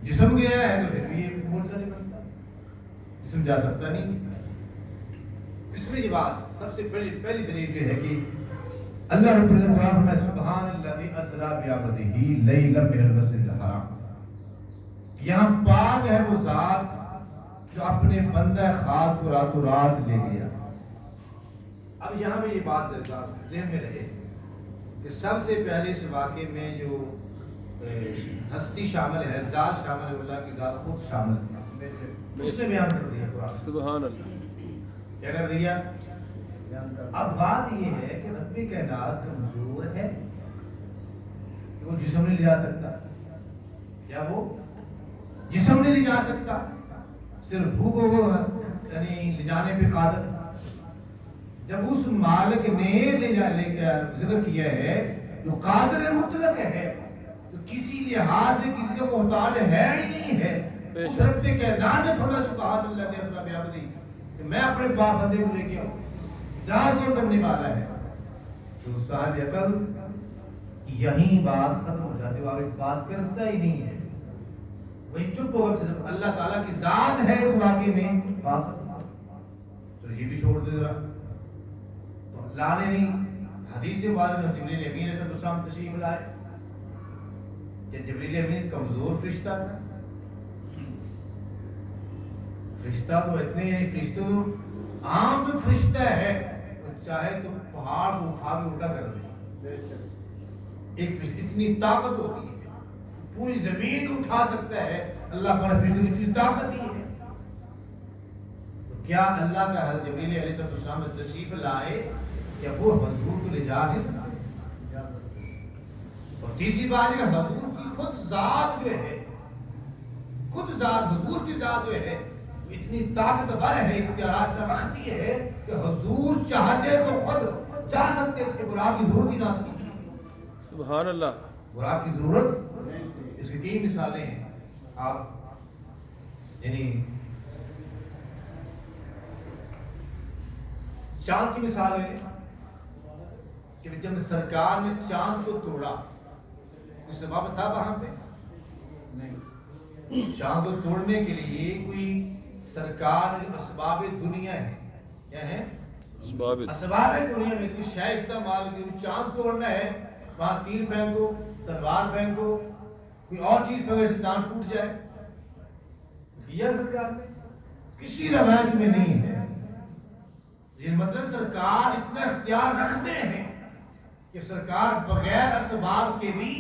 جسم گیا ہے تو پھر بھی یہ موجزہ نہیں بنتا، جسم جا سکتا نہیں۔ اس میں یہ بات سب سے پہلی دلیل یہ ہے کہ اللہ رب العزت میں سبحان الذی اسری بعبدہ لیلا من المسجد الحرام، یہاں پاک ہے وہ ذات جو اپنے بندہ خاص کو راتوں رات لے گیا۔ اب یہاں میں یہ بات ذہن میں رہے کہ سب سے پہلے اس واقعے میں جو ہستی شامل ہے، ذات شامل ہے، اللہ کی ذات خود شامل ہے، اس نے بیان کر دیا قرآن۔ سبحان اللہ، کیا کر دیا؟ اب بات یہ ہے کہ رب کائنات کمزور ہے کہ وہ جسم نہیں لے جا سکتا، یا وہ جسم نہیں لے جا سکتا، صرف وہ یعنی لے جانے پہ قادر۔ جب اس مالک نے ذکر کیا ہے جو قادر مطلق ہے، جو کسی لحاظ سے کسی کا محتاج ہے ہی نہیں ہے، اس رب کائنات نے فرمایا سبحان اللہ اسری بعبدہ کہ میں اپنے بندے کو لے کے آؤں، اجازت کرنے والا ہے۔ تو صاحب عقل یہیں بات ختم ہو جاتی ہے، آگے بات کرتا ہی نہیں ہے، وہی چپ ہو گئے۔ اللہ تعالیٰ کی ذات ہے اس واقعے میں، بات ختم۔ تو یہ بھی چھوڑ دے ذرا، تو اللہ نے نہیں۔ حدیث بارے میں جبریل امین علیہ السلام تشریف لائے کہ جبریل امین کمزور فرشتہ تھا، فرشتہ تو اتنے ہیں، فرشتہ تو عام جو فرشتہ ہے چاہے تو پہاڑ کو اٹھا کے الٹا کر دے، ایک فرشتہ اتنی طاقت ہوتی ہے پوری زمین کو اٹھا سکتا ہے، اللہ پر فرشتہ کی اتنی طاقت ہی ہے۔ تو کیا اللہ کا حضرت جبریل علیہ السلام تشریف لائے کہ وہ حضور کو لے جا نہیں سکتے؟ اور تیسری بات ہے کہ حضور کی خود ذات جو ہے، خود ذات حضور کی ذات جو ہے اتنی طاقتور ہے، اختیارات کا رکھتی ہے کہ حضور چاہتے تو خود جا سکتے تھے، براق کی ضرورت ہی نہ تھی۔ سبحان اللہ، براق کی ضرورت، اس کی کئی مثالیں ہیں۔ آپ یعنی چاند کی مثال ہے کہ جب سرکار نے چاند کو توڑا کوئی سبب تھا وہاں پہ؟ نہیں۔ چاند کو توڑنے کے لیے کوئی سرکار اسباب دنیا ہے، کیا ہے؟ اسباب دنیا میں اس کی شے استعمال کی، چاند توڑنا ہے، وہاں تیر پھینکو، تلوار پھینکو، کوئی اور چیز پھینکو سے چاند ٹوٹ جائے، کیا سرکار نے؟ کسی روایت میں نہیں ہے۔ یہ مطلب سرکار اتنا اختیار رکھتے ہیں کہ سرکار بغیر اسباب کے بھی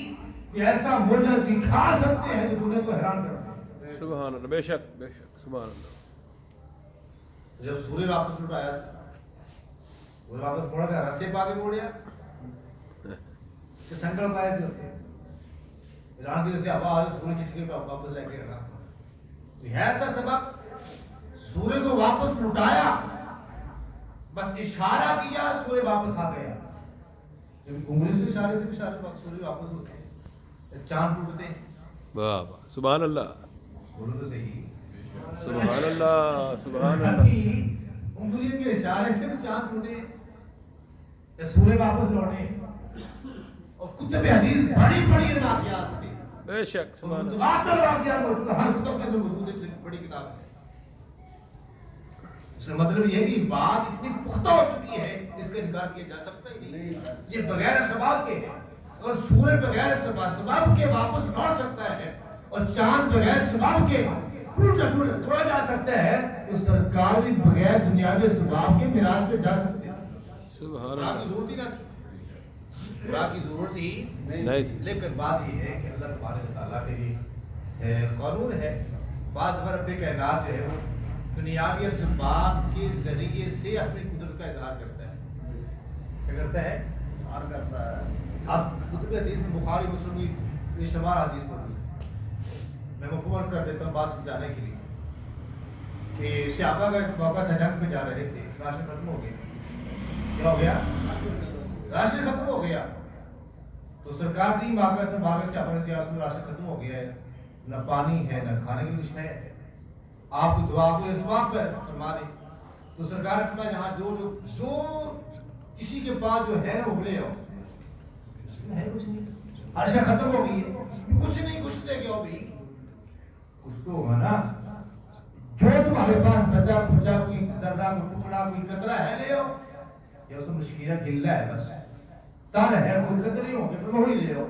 کوئی ایسا معجزہ دکھا سکتے ہیں جو دنیا کو حیران کرتے ہیں۔ سبحان اللہ، بے شک بے شک، سبحان اللہ۔ جب سورج واپس لوٹایا، وہ واپس موڑ گیا، رسے پا کے موڑیا کہ سنگل پائے سے ہوتے ہیں ایران کی جیسے ہوا آئی سورج کی ٹھیک واپس لے کے رکھا، تو ہے ایسا سبب سورج کو واپس لوٹایا، بس اشارہ کیا سورج واپس آ گیا۔ جب انگلی سے اشارے سے سورج واپس ہوتے ہیں، چاند ٹوٹتے ہیں۔ واہ واہ، سبحان اللہ، بولو تو صحیح، سبحان اللہ، سبحان اللہ۔ انگلیوں کے اشارے سے بھی چاند ٹوٹے یا سورج واپس لوٹے، اور کتب حدیث بڑی بڑی واقعات سے، بے شک، سبحان اللہ، متواتر واقعات موجود ہیں، ہر کتب کے اندر موجود ہے، بڑی کتاب ہے۔ اس کا مطلب یہ ہے کہ بات اتنی پختہ ہو چکی ہے اس کا انکار کیا جا سکتا ہی نہیں، یہ بغیر سبب کے ہے، اور سورج بغیر سبب کے واپس لوٹ سکتا ہے، اور چاند بغیر سبب کے توڑا جا سکتا ہے، تو سرکار بھی بغیر دنیاوی سبب کے معراج پہ جا سکتے ہیں۔ سبحان براق کی اللہ، ضرورت ہی نہ تھی، براق کی ضرورت ہی نہیں تھی۔ لیکن بات یہ ہے کہ اللہ تبارک تعالیٰ کے یہ قانون ہے، بعض دفعہ رب کائنات جو ہے وہ دنیاوی اسباب کے ذریعے سے اپنی قدرت کا اظہار کرتا ہے۔ کیا کرتا ہے؟ اظہار کرتا ہے۔ اب کتب حدیث میں بخاری مسلم کی یہ شمار حدیث موجود ہے، میں مفہوم عرض کر دیتا ہوں بات سمجھانے کے لیے کہ صحابہ کا ایک موقع تھا، جنگ پہ جا رہے تھے، راشن ختم ہو گیا۔ کیا ہو گیا؟ راشن ختم ہو گیا، تو سرکار نہیں واقعہ سے بھاگے سے اپنے سیاست راشن ختم ہو گیا ہے، نہ پانی ہے نہ کھانے کی کچھ ہے، آپ کی دعا کو اسباب پہ فرما دیں۔ تو سرکار فرمایا جہاں جو کسی کے پاس جو ہے نا وہ لے آؤ، اس میں ہے کچھ نہیں، ہر شے ختم ہو گئی ہے، کچھ نہیں، کچھ دے گیا بھی کچھ تو ہوگا نا، جو تمہارے پاس بچا کچا کوئی ذرہ کوئی ٹکڑا کوئی قطرہ ہے لے آؤ، یا اس مشکیرہ گلہ ہے بس تر ہے کوئی قطر نہیں ہوگی پھر وہی لے آؤ۔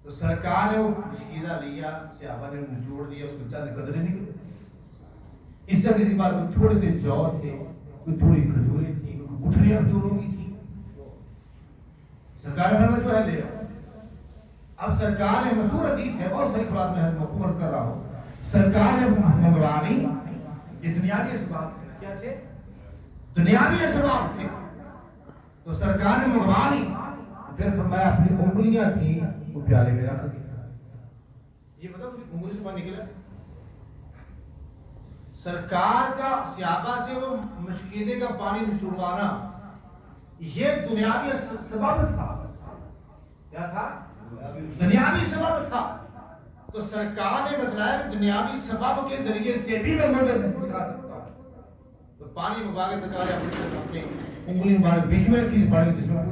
تو سرکار نے وہ مشکیزہ لیا، صحابہ نے نچوڑ دیا، اس کو چند قدرے نکلے۔ اس طرح کسی بات کوئی تھوڑے سے جو تھے، کوئی تھوڑی کھجوریں تھی، کوئی گٹھلیاں کھجوروں کی تھی، سرکار نے جو ہے لے آؤ۔ اب سرکار نے مشہور حدیث ہے، بہت صحیح بات میں حکومت کر رہا ہوں، سرکار نے منگوانی، یہ دنیاوی اسباب تھے، کیا تھے؟ دنیاوی اسباب تھے، تو سرکار نے منگوانی، پھر فرمایا اپنی انگلیاں تھیں وہ پیالے میں رکھ دیا۔ یہ مطلب انگلی سے پانی نکلا، سرکار کا صحابہ سے وہ مشکیزے کا پانی نچوڑوانا یہ دنیاوی سبب تھا۔ کیا تھا؟ دنیاوی سبب تھا۔ تو سرکار نے بتلایا کہ دنیاوی سبب کے ذریعے سے بھی میں مدد دکھا سکتا ہوں۔ تو پانی مبارک سرکار اپنی انگلی مبارک بیچ میں رکھی، پانی جس میں